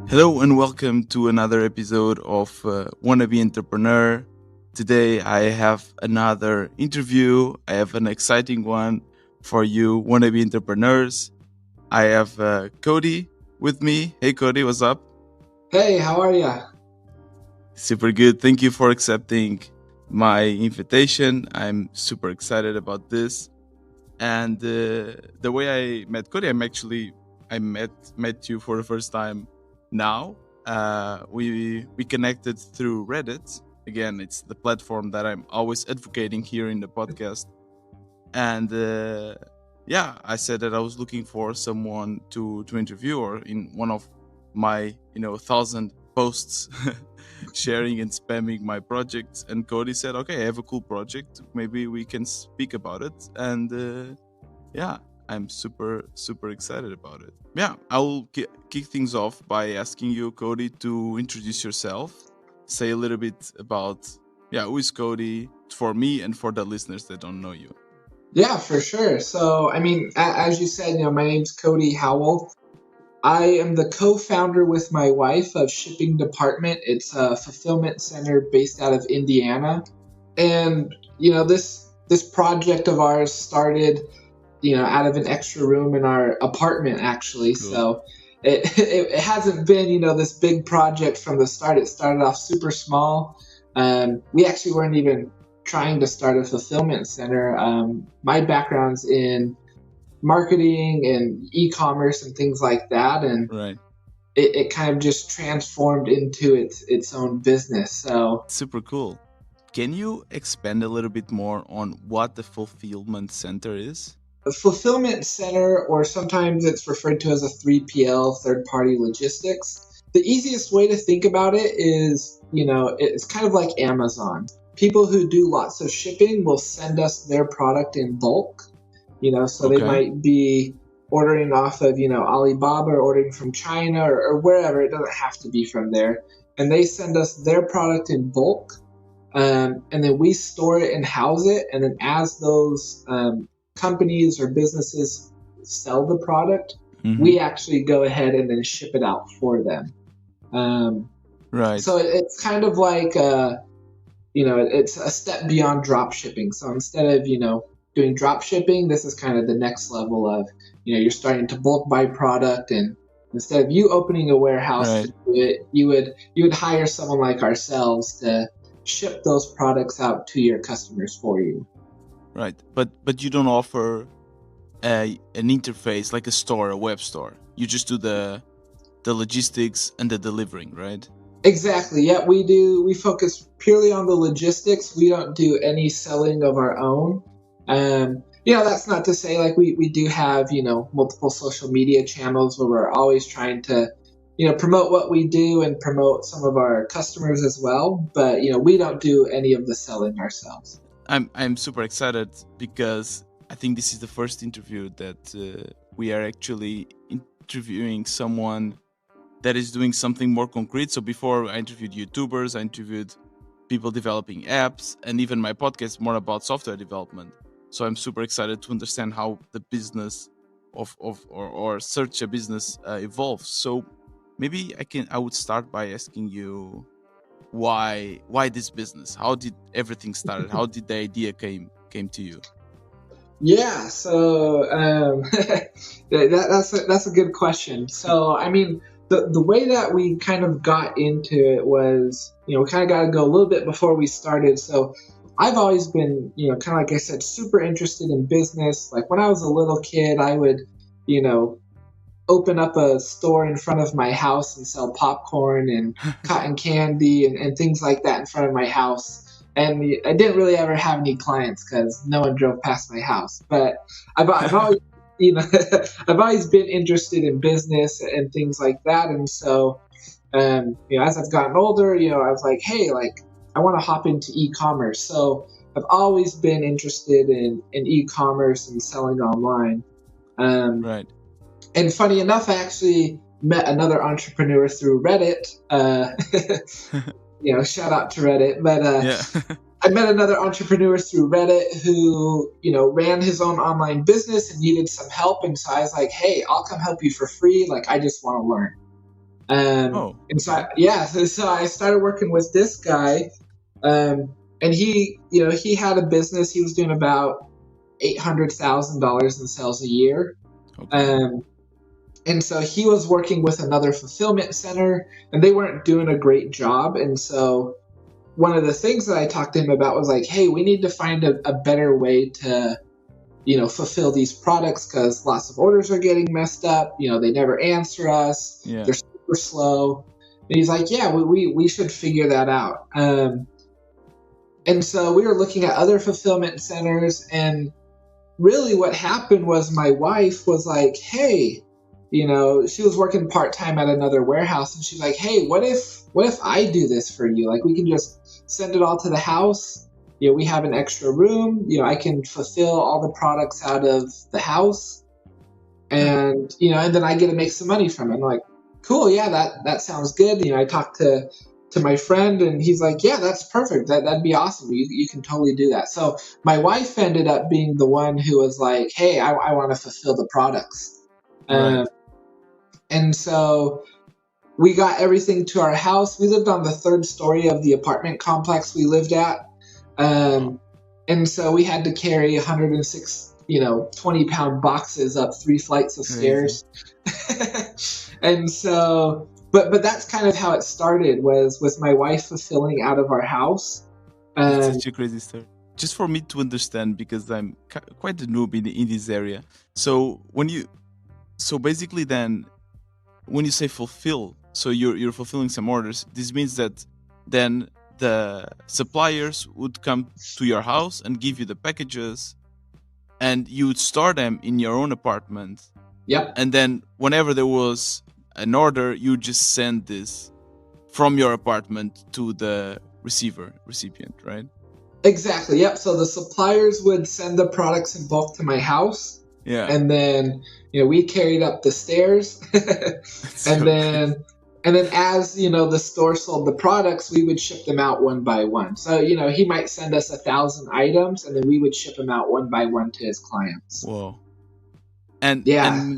Hello and welcome to another episode of Wannabe Entrepreneur. Today I have another interview. I have an exciting one for you, wannabe entrepreneurs. I have Cody with me. Hey Cody, what's up? Hey, how are you? Super good. Thank you for accepting my invitation. I'm super excited about this. And the way I met Cody, I met you for the first time now. We connected through Reddit. Again, it's the platform that I'm always advocating here in the podcast. And I said that I was looking for someone to interview, or in one of my 1,000 posts sharing and spamming my projects. And Cody said, "Okay, I have a cool project. Maybe we can speak about it." And I'm super excited about it. Yeah, I will kick things off by asking you, Cody, to introduce yourself. Say a little bit about who is Cody for me and for the listeners that don't know you. Yeah, for sure. So, as you said, my name's Cody Howell. I am the co-founder with my wife of Shipping Department. It's a fulfillment center based out of Indiana. And, this project of ours started, out of an extra room in our apartment, actually. Cool. So it hasn't been, this big project from the start. It started off super small. We actually weren't even trying to start a fulfillment center. My background's in marketing and e-commerce and things like that, and Right. it kind of just transformed into its own business. So super cool. Can you expand a little bit more on what the fulfillment center is? a fulfillment center, or sometimes it's referred to as a 3PL, third-party logistics. The easiest way to think about it is, it's kind of like Amazon. People who do lots of shipping will send us their product in bulk. So Okay. They might be ordering off of, Alibaba, or ordering from China, or wherever. It doesn't have to be from there. And they send us their product in bulk. And then we store it and house it. And then as those companies or businesses sell the product, we actually go ahead and then ship it out for them. Right. So it's kind of like, it's a step beyond drop shipping. So instead of, doing drop shipping, this is kind of the next level of, you're starting to bulk buy product, and instead of you opening a warehouse to do it, you would hire someone like ourselves to ship those products out to your customers for you. Right, but you don't offer an interface like a store, a web store. You just do the logistics and the delivering, right? Exactly. Yeah, we do. We focus purely on the logistics. We don't do any selling of our own. That's not to say like we do have, multiple social media channels where we're always trying to, promote what we do and promote some of our customers as well. But, we don't do any of the selling ourselves. I'm super excited because I think this is the first interview that we are actually interviewing someone that is doing something more concrete. So before I interviewed YouTubers, I interviewed people developing apps, and even my podcast is more about software development. So I'm super excited to understand how the business or such a business evolves. So maybe I would start by asking you why this business? How did everything start? How did the idea came to you? Yeah, so that's a good question. So the way that we kind of got into it was, we kind of got to go a little bit before we started. So I've always been, kind of like I said, super interested in business. Like when I was a little kid, I would, open up a store in front of my house and sell popcorn and cotton candy and things like that in front of my house. And I didn't really ever have any clients because no one drove past my house. But I've always, I've always been interested in business and things like that. And so, as I've gotten older, I was like, hey, like I want to hop into e-commerce. So I've always been interested in e-commerce and selling online. Right. And funny enough, I actually met another entrepreneur through Reddit. Shout out to Reddit. But I met another entrepreneur through Reddit who, ran his own online business and needed some help. And so I was like, hey, I'll come help you for free. Like, I just want to learn. Oh, And so okay. so I started working with this guy, and he had a business. He was doing about $800,000 in sales a year. Okay. Um, and so he was working with another fulfillment center, and they weren't doing a great job. And so one of the things that I talked to him about was like, hey, we need to find a better way to fulfill these products because lots of orders are getting messed up. They never answer us. Yeah. They're super slow. And he's like, yeah, we should figure that out. And so we were looking at other fulfillment centers, and really what happened was my wife was like, hey, she was working part-time at another warehouse, and she's like, hey, what if I do this for you? Like, we can just send it all to the house. We have an extra room. I can fulfill all the products out of the house, Yeah. and then I get to make some money from it. I'm like, cool, yeah, that sounds good. I talked to my friend, and he's like, yeah, that's perfect. That'd be awesome. You can totally do that. So my wife ended up being the one who was like, hey, I want to fulfill the products. Right. And so we got everything to our house. We lived on the third story of the apartment complex we lived at. Wow. And so we had to carry 106, 20-pound boxes up 3 flights of Crazy. stairs. And so, but that's kind of how it started, was with my wife fulfilling out of our house. That's Um, such a crazy story. Just for me to understand, because I'm quite a noob in this area. So basically then, when you say fulfill, so you're fulfilling some orders. This means that then the suppliers would come to your house and give you the packages, and you would store them in your own apartment. yep. And then whenever there was an order, you just send this from your apartment to the recipient, right? Exactly. Yep. So the suppliers would send the products in bulk to my house, Yeah. and then we carried up the stairs, That's and so crazy. then as the store sold the products, we would ship them out one by one. So he might send us 1,000 items, and then we would ship them out one by one to his clients. Whoa. And Yeah.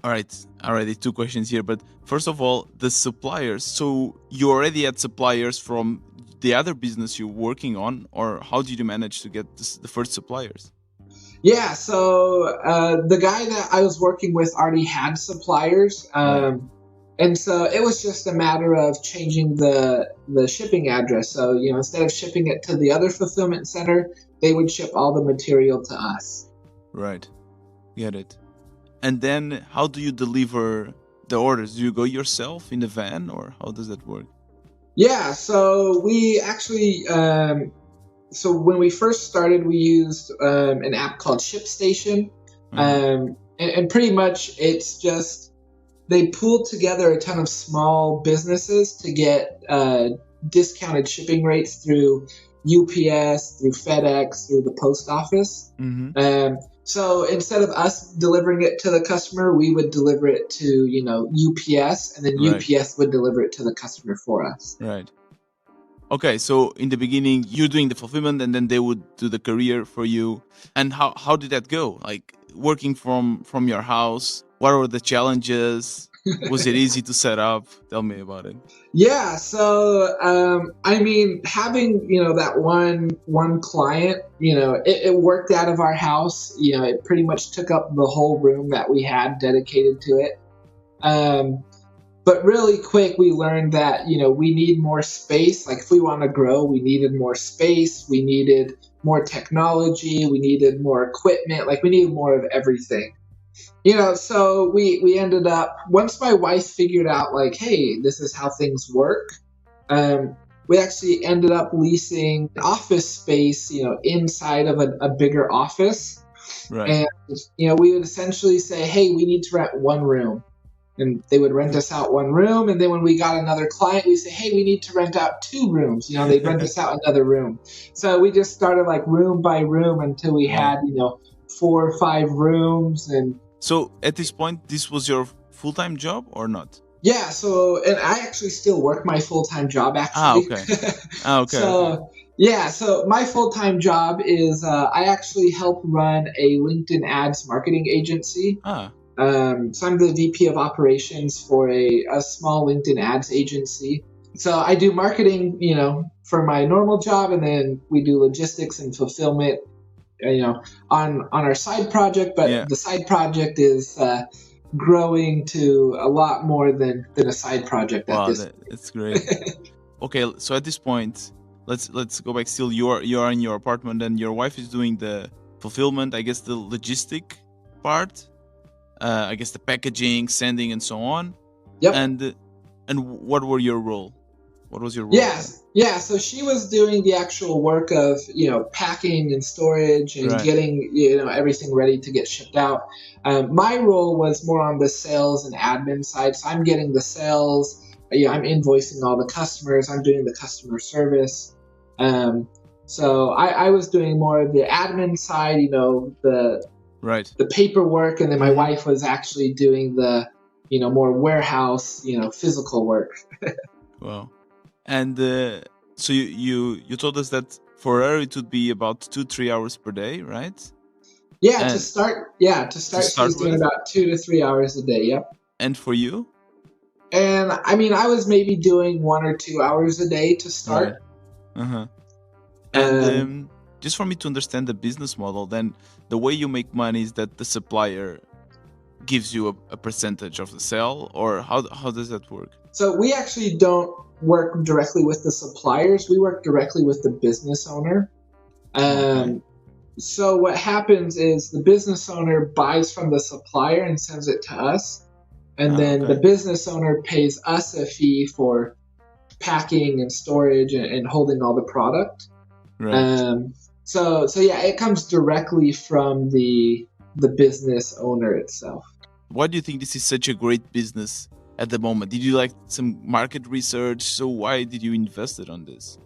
all right, already 2 questions here, but first of all, the suppliers. So you already had suppliers from the other business you're working on, or how did you manage to get the first suppliers? Yeah, so the guy that I was working with already had suppliers, Right. and so it was just a matter of changing the shipping address. So instead of shipping it to the other fulfillment center, they would ship all the material to us. Right. Get it. And then how do you deliver the orders? Do you go yourself in the van, or how does that work? Yeah, so we actually, so when we first started, we used an app called ShipStation, and pretty much it's just they pooled together a ton of small businesses to get discounted shipping rates through UPS, through FedEx, through the post office. So instead of us delivering it to the customer, we would deliver it to UPS, and then Right. UPS would deliver it to the customer for us. Right. Okay, so in the beginning, you're doing the fulfillment, and then they would do the courier for you. And how did that go? Like, working from your house, what were the challenges? Was it easy to set up? Tell me about it. Yeah, so I mean, having that one client, it worked out of our house. It pretty much took up the whole room that we had dedicated to it. But really quick, we learned that we need more space. Like, if we want to grow, we needed more space. We needed more technology. We needed more equipment. Like, we needed more of everything. So we ended up, once my wife figured out, like, hey, this is how things work, we actually ended up leasing office space, inside of a bigger office. Right. And we would essentially say, hey, we need to rent one room, and they would rent us out one room. And then when we got another client, we say, hey, we need to rent out 2 rooms. They'd rent us out another room. So we just started like room by room until we had 4 or 5 rooms. And so at this point, this was your full-time job or not? yeah, so, and I actually still work my full-time job, actually. Okay. So, yeah, so my full-time job is I actually help run a LinkedIn ads marketing agency. So I'm the VP of operations for a small LinkedIn ads agency. So I do marketing, for my normal job, and then we do logistics and fulfillment, on our side project. But Yeah. the side project is growing to a lot more than a side project at Wow, this. that's great. Okay, so at this point, let's go back. Still, you are in your apartment, and your wife is doing the fulfillment. I guess the logistic part. I guess the packaging, sending, and so on. Yep. And what were your role? What was your role? Yeah. So she was doing the actual work of packing and storage and Right. getting everything ready to get shipped out. My role was more on the sales and admin side. So I'm getting the sales. I'm invoicing all the customers. I'm doing the customer service. So I was doing more of the admin side. The paperwork, and then my wife was actually doing the more warehouse physical work. Wow. And so you told us that for her it would be about 2-3 hours per day, right? Yeah, to start she's doing about 2 to 3 hours a day. Yep. And for you? And I mean, I was maybe doing 1 or 2 hours a day to start. Right. And just for me to understand the business model, then the way you make money is that the supplier gives you a percentage of the sale, or how does that work? So we actually don't work directly with the suppliers. We work directly with the business owner. Okay. So what happens is the business owner buys from the supplier and sends it to us. And then the business owner pays us a fee for packing and storage and holding all the product. Right. So yeah, it comes directly from the business owner itself. Why do you think this is such a great business at the moment? Did you like some market research? So why did you invest it on this?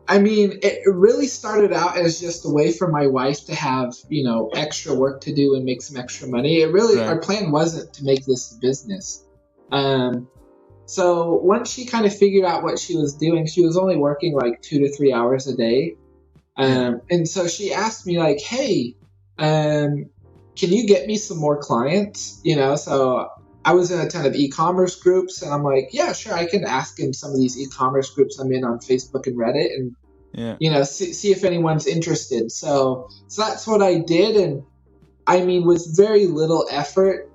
I mean, it really started out as just a way for my wife to have, extra work to do and make some extra money. Our plan wasn't to make this a business. So once she kind of figured out what she was doing, she was only working like 2 to 3 hours a day. And so she asked me like, hey, can you get me some more clients? So I was in a ton of e-commerce groups, and I'm like, yeah, sure, I can ask in some of these e-commerce groups I'm in on Facebook and Reddit, and see if anyone's interested. So that's what I did, and I mean, with very little effort,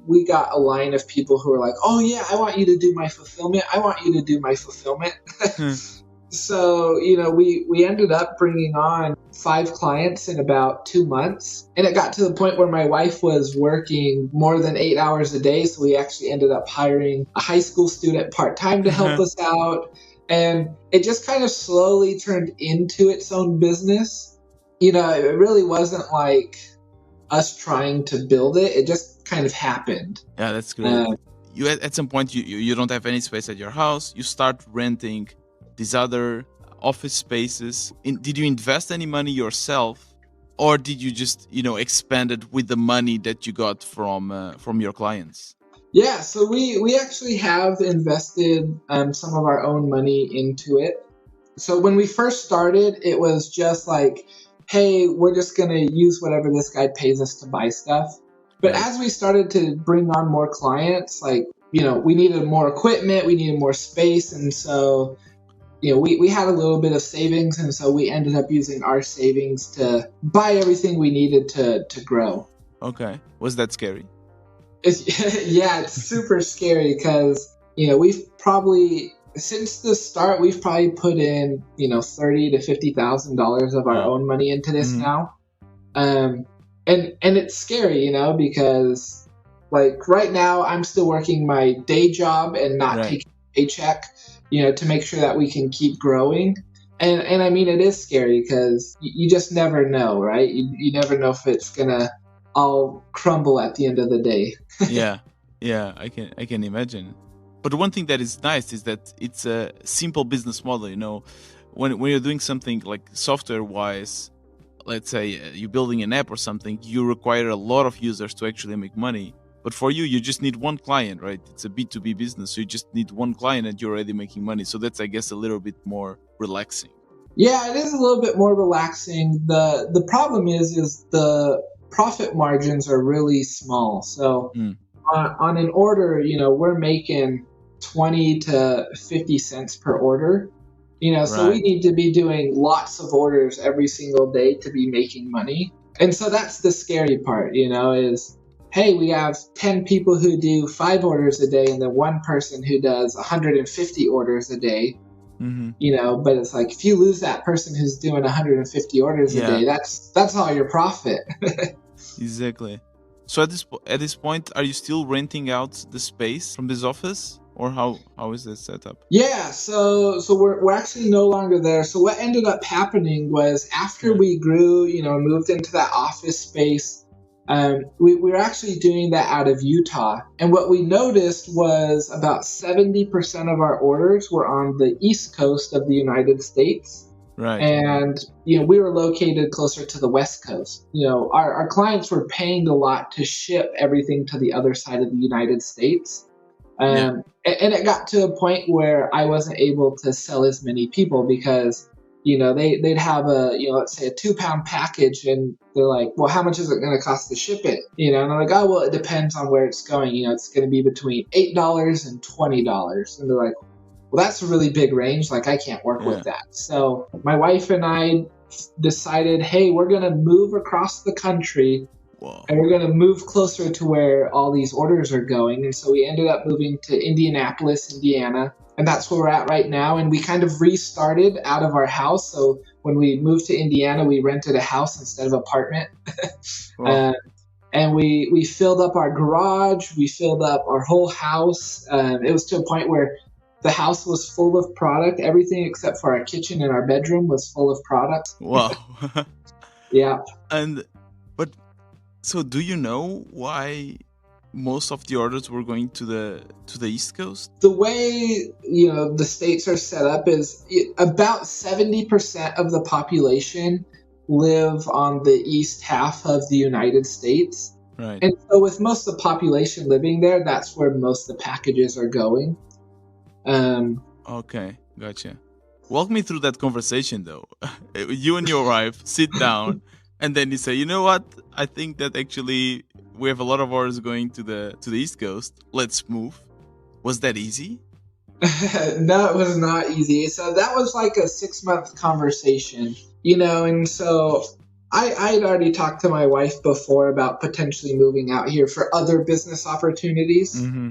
we got a line of people who were like, oh yeah, I want you to do my fulfillment. I want you to do my fulfillment. So, we ended up bringing on 5 clients in about 2 months. And it got to the point where my wife was working more than 8 hours a day. So we actually ended up hiring a high school student part-time to help us out. And it just kind of slowly turned into its own business. It really wasn't like us trying to build it. It just kind of happened. Yeah, that's great. You at some point, you don't have any space at your house. You start renting these other office spaces. Did you invest any money yourself, or did you just expand it with the money that you got from your clients? Yeah, so we actually have invested some of our own money into it. So when we first started, it was just like, hey, we're just gonna use whatever this guy pays us to buy stuff. But as we started to bring on more clients, like we needed more equipment, we needed more space, and so we had a little bit of savings, and so we ended up using our savings to buy everything we needed to grow. Okay. Was that scary? It's super scary because, we've probably, since the start, we've probably put in, $30,000 to $50,000 of our own money into this now. And it's scary, because like right now I'm still working my day job and not taking a paycheck, to make sure that we can keep growing. And I mean, it is scary because you just never know, right? You never know if it's gonna all crumble at the end of the day. yeah, I can imagine. But one thing that is nice is that it's a simple business model. When you're doing something like software wise, let's say you're building an app or something, you require a lot of users to actually make money. But for you just need one client, right? It's a B2B business, so you just need one client and you're already making money. So that's, I guess, a little bit more relaxing. Yeah, it is a little bit more relaxing. The problem is the profit margins are really small. So Mm, on an order, we're making 20 to 50 cents per order. So we right. need to be doing lots of orders every single day to be making money. And so that's the scary part, is hey, we have 10 people who do 5 orders a day and then one person who does 150 orders a day. Hmm. But it's like if you lose that person who's doing 150 orders a Yeah, day, that's all your profit. exactly. So at this point, are you still renting out the space from this office, or how is this set up? Yeah, so we're actually no longer there. So what ended up happening was after Yeah. we grew, moved into that office space, we were actually doing that out of Utah. And what we noticed was about 70% of our orders were on the East Coast of the United States. Right. And we were located closer to the West Coast. Our clients were paying a lot to ship everything to the other side of the United States. Yeah. And it got to a point where I wasn't able to sell as many people because, they'd have let's say a 2 pound package and they're like, well, how much is it going to cost to ship it? And I'm like, oh, well, it depends on where it's going. It's going to be between $8 and $20. And they're like, well, that's a really big range. Like, I can't work Yeah. with that. So my wife and I decided, hey, we're going to move across the country Whoa. and we're going to move closer to where all these orders are going. And so we ended up moving to Indianapolis, Indiana, and that's where we're at right now. And we kind of restarted out of our house. So when we moved to Indiana, we rented a house instead of apartment. Wow. And we filled up our garage, we filled up our whole house. It was to a point where the house was full of product. Everything except for our kitchen and our bedroom was full of product. Wow. Yeah. And but so do you know why most of the orders were going to the East Coast? The way the states are set up is about 70% of the population live on the east half of the United States. Right. And so with most of the population living there, that's where most of the packages are going. Okay, gotcha. Walk me through that conversation though. You and your wife sit down and then you say, you know what? I think that actually we have a lot of orders going to the East Coast. Let's move. Was that easy? No, it was not easy. So that was like a 6-month conversation, and so I'd already talked to my wife before about potentially moving out here for other business opportunities. Mm-hmm.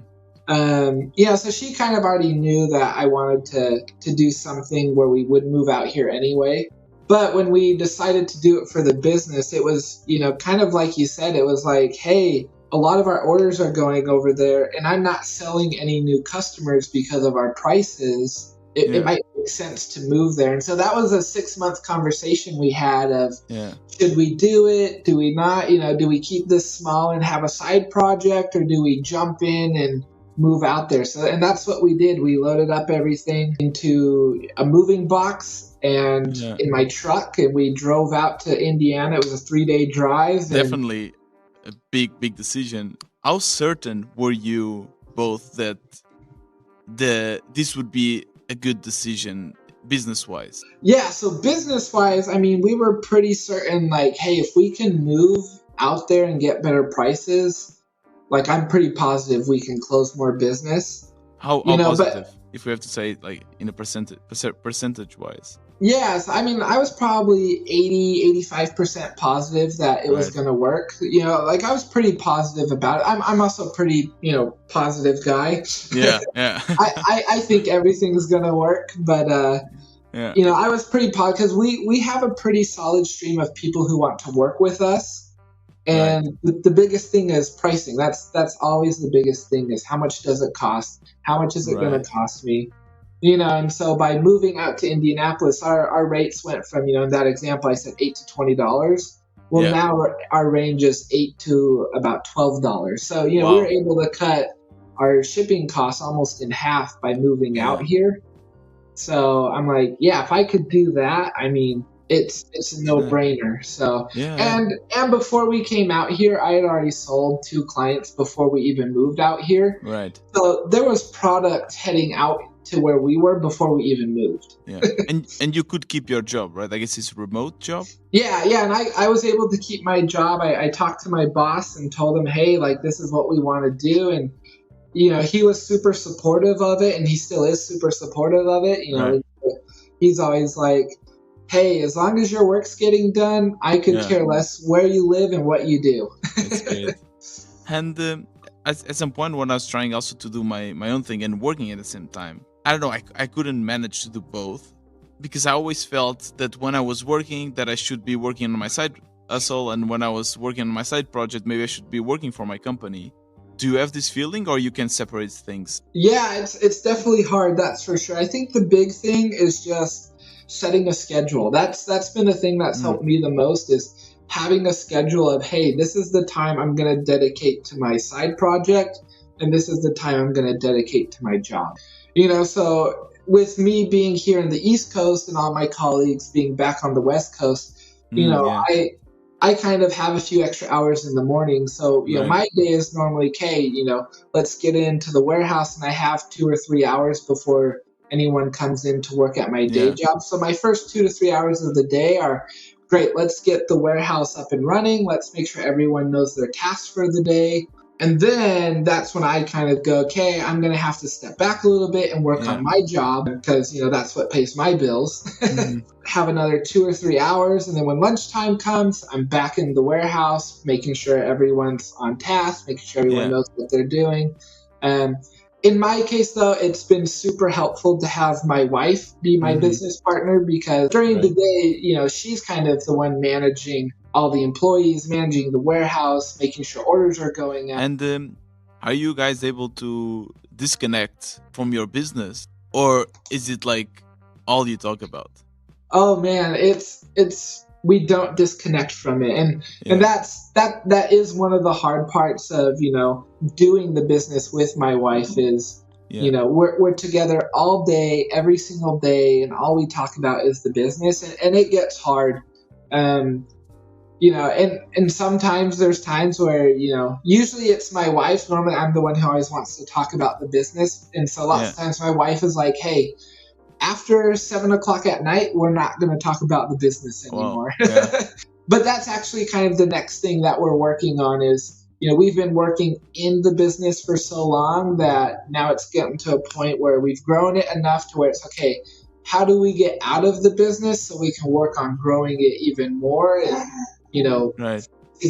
So she kind of already knew that I wanted to do something where we would move out here anyway. But when we decided to do it for the business, it was, kind of like you said, it was like, hey, a lot of our orders are going over there and I'm not selling any new customers because of our prices. It might make sense to move there. And so that was a 6-month conversation we had of, should we do it? Do we not? Do we keep this small and have a side project, or do we jump in and move out there? So, and that's what we did. We loaded up everything into a moving box and in my truck, and we drove out to Indiana. It was a 3-day drive. Definitely a big decision. How certain were you both that this would be a good decision business-wise? Yeah, so business-wise, we were pretty certain, like, hey, if we can move out there and get better prices, like, I'm pretty positive we can close more business. How positive, if we have to say, like, in a percentage-wise? Yes, I was probably 80-85% positive that it was going to work. Like, I was pretty positive about it. I'm also a pretty, positive guy. Yeah. I think everything's going to work, but, I was pretty positive because we have a pretty solid stream of people who want to work with us. And the biggest thing is pricing. That's always the biggest thing, is how much does it cost? How much is it going to cost me? And so by moving out to Indianapolis, our rates went from, in that example, I said $8 to $20. Well, now our range is $8 to about $12. So, we were able to cut our shipping costs almost in half by moving out here. So I'm like, if I could do that, it's a no-brainer. So, and before we came out here, I had already sold 2 clients before we even moved out here. Right. So there was product heading out to where we were before we even moved. Yeah. And you could keep your job, right? I guess it's a remote job. Yeah, and I was able to keep my job. I talked to my boss and told him, hey, like, this is what we want to do. And, he was super supportive of it, and he still is super supportive of it. Right. He's always like, hey, as long as your work's getting done, I could care less where you live and what you do. That's great. And at some point when I was trying also to do my own thing and working at the same time, I don't know, I couldn't manage to do both, because I always felt that when I was working that I should be working on my side hustle, and when I was working on my side project, maybe I should be working for my company. Do you have this feeling, or you can separate things? Yeah, it's definitely hard, that's for sure. I think the big thing is just setting a schedule. That's been the thing that's helped me the most, is having a schedule of, hey, this is the time I'm going to dedicate to my side project, and this is the time I'm going to dedicate to my job. So with me being here in the East Coast and all my colleagues being back on the West Coast, I kind of have a few extra hours in the morning. So, my day is normally, let's get into the warehouse, and I have 2 or 3 hours before anyone comes in to work at my day job. So my first 2 to 3 hours of the day are, great, let's get the warehouse up and running. Let's make sure everyone knows their tasks for the day. And then that's when I kind of go, okay, I'm going to have to step back a little bit and work on my job, because, that's what pays my bills. Have another 2 or 3 hours. And then when lunchtime comes, I'm back in the warehouse, making sure everyone's on task, making sure everyone knows what they're doing. In my case, though, it's been super helpful to have my wife be my business partner, because during the day, she's kind of the one managing all the employees, managing the warehouse, making sure orders are going out. And are you guys able to disconnect from your business, or is it like all you talk about? Oh man, it's we don't disconnect from it, and that is one of the hard parts of doing the business with my wife is we're together all day, every single day, and all we talk about is the business, and it gets hard. And sometimes there's times where, usually it's my wife. Normally I'm the one who always wants to talk about the business. And so lots of times my wife is like, hey, after 7 o'clock at night, we're not going to talk about the business anymore. But that's actually kind of the next thing that we're working on is, we've been working in the business for so long that now it's getting to a point where we've grown it enough to where it's okay, how do we get out of the business so we can work on growing it even more and,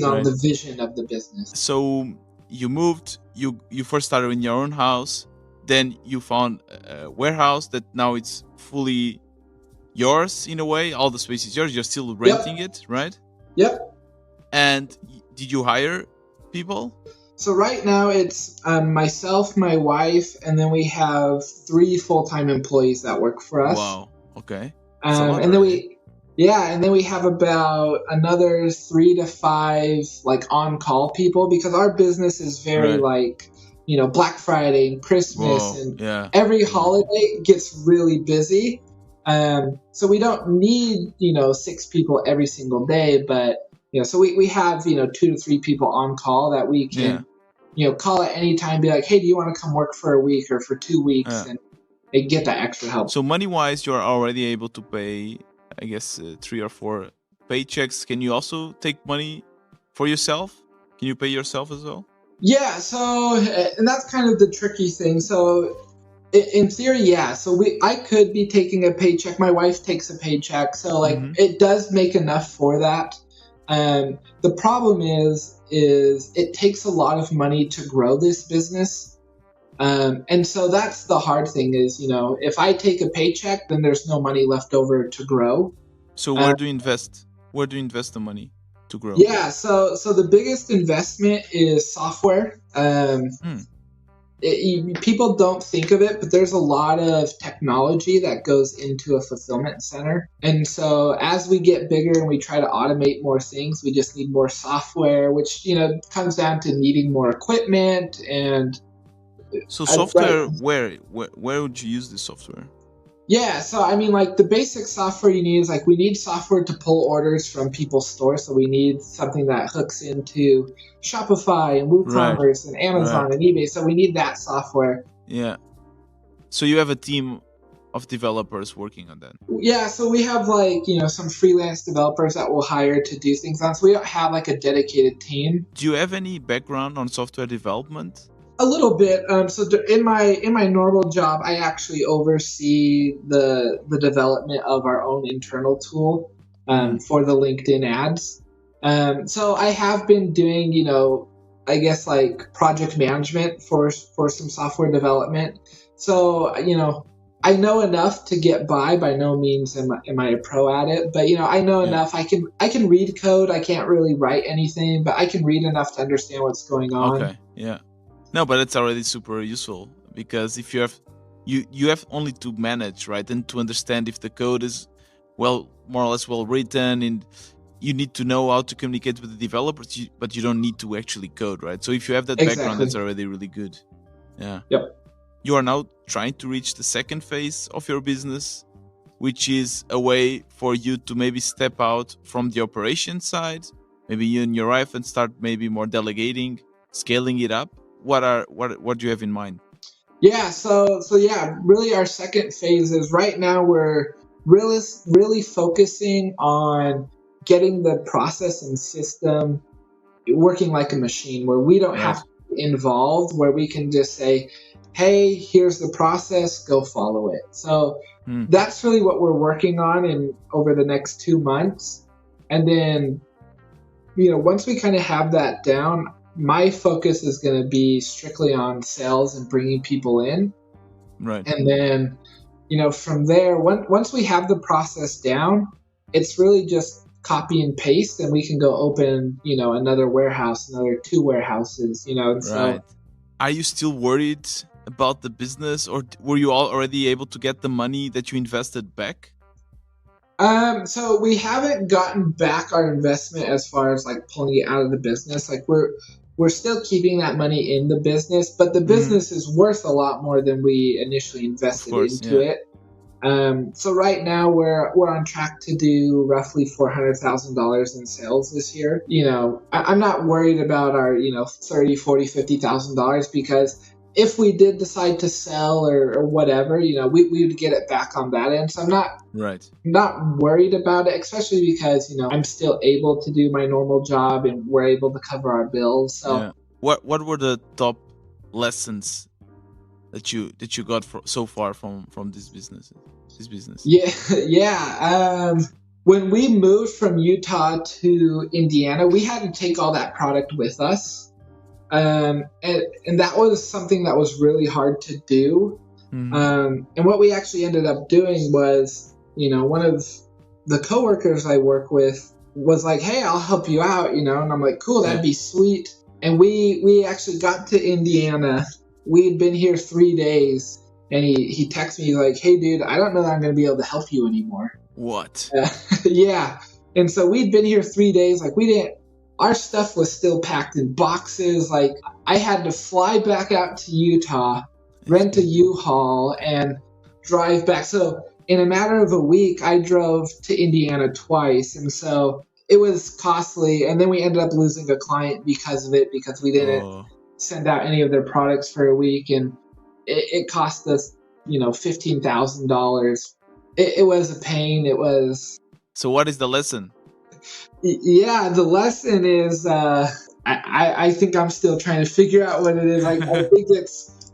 on the vision of the business. So you moved, you first started in your own house, then you found a warehouse that now it's fully yours in a way. All the space is yours. You're still renting it, right? Yep. And did you hire people? So right now it's myself, my wife, and then we have 3 full-time employees that work for us. Wow. Okay. And then we have about another 3 to 5 like on-call people, because our business is very Black Friday and Christmas and every holiday gets really busy. So we don't need 6 people every single day, but so we have 2 to 3 people on call that we can call at any time, be like, hey, do you want to come work for a week or for 2 weeks, and they get that extra help. So money-wise, you're already able to pay, I guess, 3 or 4 paychecks. Can you also take money for yourself? Can you pay yourself as well? Yeah, so, and that's kind of the tricky thing. So in theory, so I could be taking a paycheck. My wife takes a paycheck. So it does make enough for that. The problem is it takes a lot of money to grow this business. And so that's the hard thing is, if I take a paycheck, then there's no money left over to grow. So where do you invest? Where do you invest the money to grow? Yeah, so the biggest investment is software. People don't think of it, but there's a lot of technology that goes into a fulfillment center. And so as we get bigger and we try to automate more things, we just need more software, which, comes down to needing more equipment. And so software, where would you use this software? Yeah, so I mean, like the basic software you need is like we need software to pull orders from people's stores. So we need something that hooks into Shopify and WooCommerce and Amazon and eBay. So we need that software. Yeah. So you have a team of developers working on that. Yeah, so we have some freelance developers that we'll hire to do things on. So we don't have like a dedicated team. Do you have any background on software development? A little bit. In my normal job, I actually oversee the development of our own internal tool for the LinkedIn ads. So I have been doing, I guess like project management for some software development. So I know enough to get by. By no means am I a pro at it, but I know enough. I can read code. I can't really write anything, but I can read enough to understand what's going on. Okay, yeah. No, but it's already super useful, because if you have only to manage, right, and to understand if the code is more or less well written, and you need to know how to communicate with the developers, but you don't need to actually code, right? So if you have that background, that's already really good. Yeah. Yep. You are now trying to reach the second phase of your business, which is a way for you to maybe step out from the operation side, maybe you and your wife, and start maybe more delegating, scaling it up. What do you have in mind? Yeah, so yeah, really our second phase is right now we're really focusing on getting the process and system working like a machine, where we don't have to be involved, where we can just say, hey, here's the process, go follow it. So that's really what we're working on over the next 2 months. And then, once we kind of have that down, my focus is going to be strictly on sales and bringing people in. Right. And then, from there, once we have the process down, it's really just copy and paste, and we can go open, another warehouse, another 2 warehouses, And right. Are you still worried about the business, or were you already able to get the money that you invested back? So we haven't gotten back our investment as far as like pulling it out of the business. Like we're still keeping that money in the business, but the business is worth a lot more than we initially invested into it. So right now we're on track to do roughly $400,000 in sales this year. I'm not worried about our, $30,000, $40,000, $50,000, because if we did decide to sell or whatever, we would get it back on that end. So I'm not worried about it, especially because, I'm still able to do my normal job and we're able to cover our bills. So what were the top lessons that you got so far from this business? Yeah. When we moved from Utah to Indiana, we had to take all that product with us. And that was something that was really hard to do. And what we actually ended up doing was, one of the coworkers I work with was like, hey, I'll help you out, and I'm like, cool, that'd be sweet. And we actually got to Indiana. We had been here 3 days, and he texted me like, hey, dude, I don't know that I'm going to be able to help you anymore. What? Yeah. And so we'd been here 3 days. Like our stuff was still packed in boxes. Like I had to fly back out to Utah, rent a U-Haul, and drive back. So in a matter of a week, I drove to Indiana twice. And so it was costly. And then we ended up losing a client because of it, because we didn't send out any of their products for a week. And it cost us, $15,000. It was a pain. It was. So what is the lesson? Yeah, the lesson is I think I'm still trying to figure out what it is. I think it's,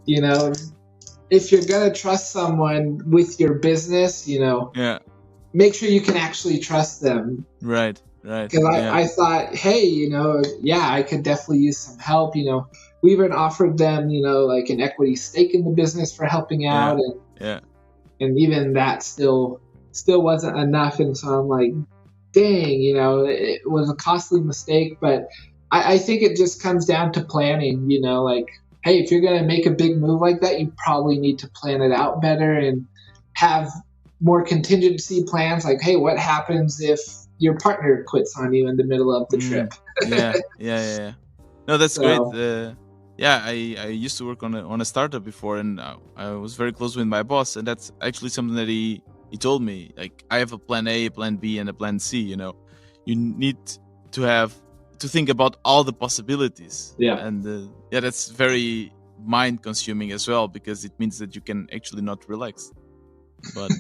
if you're going to trust someone with your business, make sure you can actually trust them. Right. Because I thought, hey, I could definitely use some help. We even offered them, like an equity stake in the business for helping out. And even that still wasn't enough. And so I'm like, dang, it was a costly mistake, but I think it just comes down to planning, like, hey, if you're going to make a big move like that, you probably need to plan it out better and have more contingency plans. Like, hey, what happens if your partner quits on you in the middle of the trip? Yeah. No, that's great. I used to work on a startup before, and I was very close with my boss, and that's actually something that he told me, like, I have a plan A, a plan B, and a plan C. You need to think about all the possibilities. Yeah. And that's very mind consuming as well, because it means that you can actually not relax. But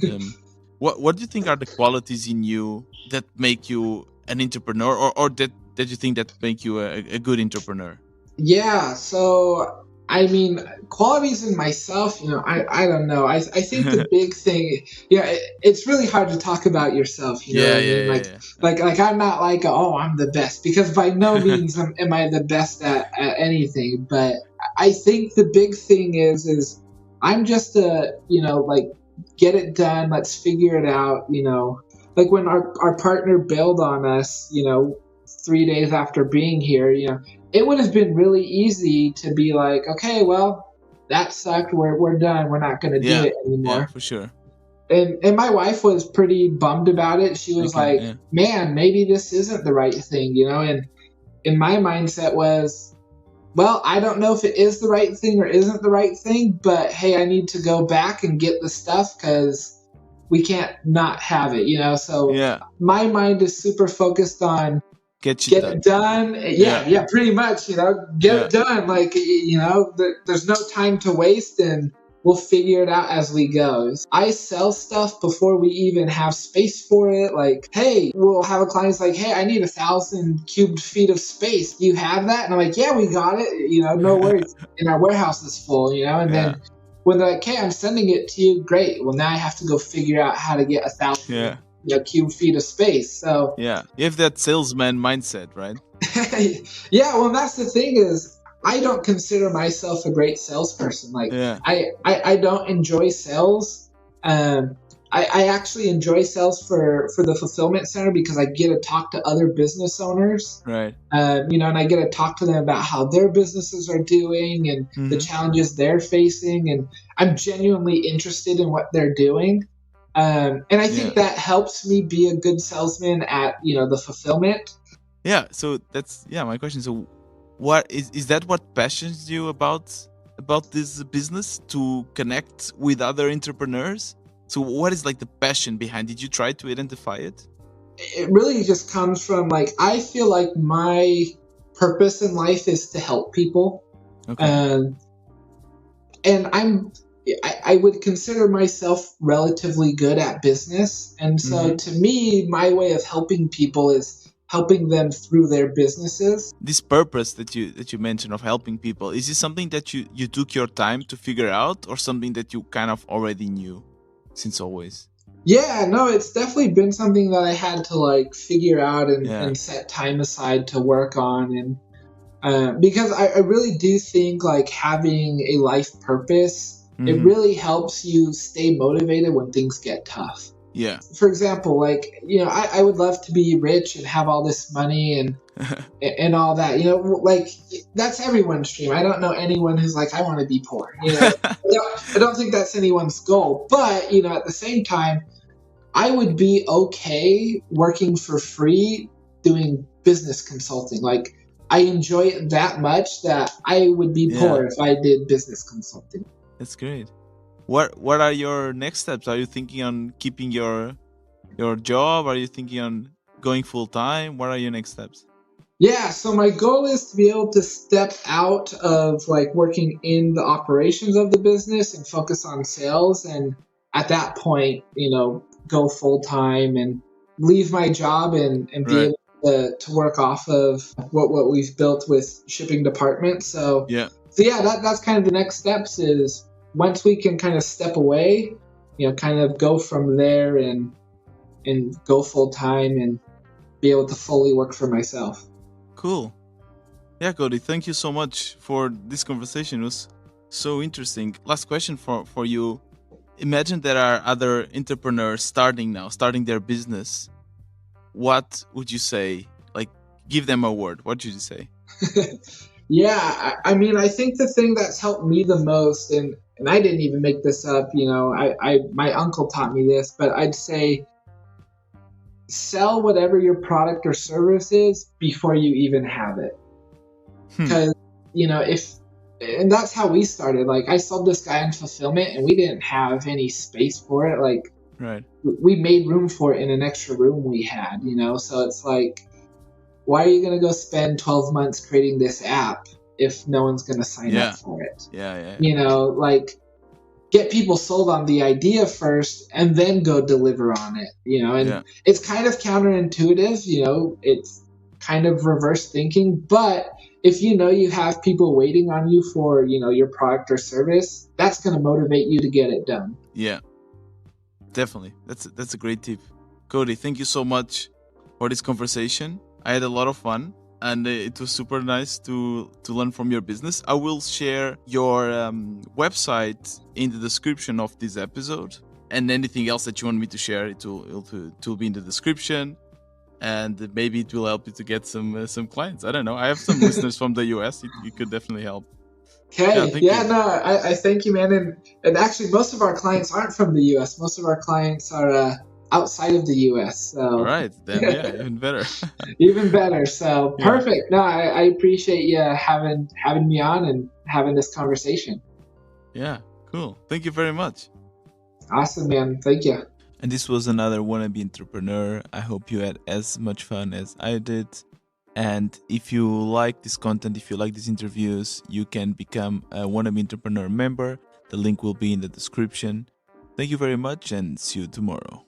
what do you think are the qualities in you that make you an entrepreneur, or that you think that make you a good entrepreneur? Yeah, so I mean, qualities in myself, I don't know. I think the big thing, it's really hard to talk about yourself. You know what Yeah, I yeah, mean? yeah, Like, yeah. like I'm not like, oh, I'm the best, because by no means am I the best at anything. But I think the big thing is I'm just like, get it done. Let's figure it out. Like when our partner bailed on us, 3 days after being here, it would have been really easy to be like, okay, well, that sucked. We're done. We're not going to do Yeah, it yeah, anymore. for sure. And my wife was pretty bummed about it. She I was can, like, yeah, man, maybe this isn't the right thing. And in my mindset was, well, I don't know if it is the right thing or isn't the right thing, but hey, I need to go back and get the stuff because we can't not have it. So yeah. my mind is super focused on Get it get done. it done. Yeah, Yeah, pretty much, get yeah, it done. Like, there's no time to waste, and we'll figure it out as we go. I sell stuff before we even have space for it. Like, hey, we'll have a client's like, hey, I need 1,000 cubic feet of space. Do you have that? And I'm like, yeah, we got it. No worries. And our warehouse is full, and yeah, then when they're like, hey, I'm sending it to you, great. Well, now I have to go figure out how to get 1,000 yeah, cubic feet of space. So yeah. You have that salesman mindset, right? yeah, well, that's the thing is, I don't consider myself a great salesperson. Like, Yeah. I don't enjoy sales. Um, I actually enjoy sales for the fulfillment center because I get to talk to other business owners. Right. And I get to talk to them about how their businesses are doing and the Mm-hmm. challenges they're facing, and I'm genuinely interested in what they're doing. And I Yeah. think that helps me be a good salesman at the fulfillment. Yeah. So that's my question. So, what is that? What passions you about this business, to connect with other entrepreneurs? So, what is like the passion behind? Did you try to identify it? It really just comes from, like, I feel like my purpose in life is to help people. Okay. Um, and I would consider myself relatively good at business. And so Mm-hmm. to me, my way of helping people is helping them through their businesses. This purpose that you mentioned of helping people, is this something that you took your time to figure out, or something that you kind of already knew since always? Yeah, no, it's definitely been something that I had to like figure out Yeah. and set time aside to work on. And because I really do think like having a life purpose, it Mm-hmm. really helps you stay motivated when things get tough. Yeah. For example, like, I would love to be rich and have all this money and all that. Like, that's everyone's dream. I don't know anyone who's like, I want to be poor. I don't think that's anyone's goal. But at the same time, I would be okay working for free doing business consulting. Like, I enjoy it that much that I would be Yeah. poor if I did business consulting. That's great. What are your next steps? Are you thinking on keeping your job? Are you thinking on going full time? What are your next steps? Yeah, so my goal is to be able to step out of like working in the operations of the business and focus on sales, and at that point, go full time and leave my job and be Right. able to work off of what we've built with shipping department. So Yeah. so yeah, that's kind of the next steps is once we can kind of step away, kind of go from there and go full time and be able to fully work for myself. Cool. Yeah, Cody, thank you so much for this conversation. It was so interesting. Last question for you. Imagine there are other entrepreneurs starting their business. What would you say? Like, give them a word. What should you say? Yeah, I mean, I think the thing that's helped me the most, and I didn't even make this up, my uncle taught me this, but I'd say sell whatever your product or service is before you even have it. Because, and that's how we started. Like, I sold this guy in fulfillment and we didn't have any space for it. Like, Right. we made room for it in an extra room we had. So it's like, why are you going to go spend 12 months creating this app if no one's going to sign up Yeah. for it. Yeah. You know, like get people sold on the idea first and then go deliver on it, you know. And Yeah. it's kind of counterintuitive, you know, it's kind of reverse thinking, but if you know you have people waiting on you for, you know, your product or service, that's going to motivate you to get it done. Yeah. Definitely. That's a great tip. Cody, thank you so much for this conversation. I had a lot of fun, and it was super nice to learn from your business. I will share your website in the description of this episode, and anything else that you want me to share, it will be in the description, and maybe it will help you to get some clients. I don't know. I have some listeners from the US. It could definitely help. Okay. Thank Yeah, you. no, I thank you, man. And actually, most of our clients aren't from the U.S. Most of our clients are outside of the U.S. All So right, then even better. even better. So Yeah. perfect. No, I appreciate you having me on and having this conversation. Yeah, cool. Thank you very much. Awesome, man. Thank you. And this was another wannabe entrepreneur. I hope you had as much fun as I did. And if you like this content, if you like these interviews, you can become a wannabe entrepreneur member. The link will be in the description. Thank you very much and see you tomorrow.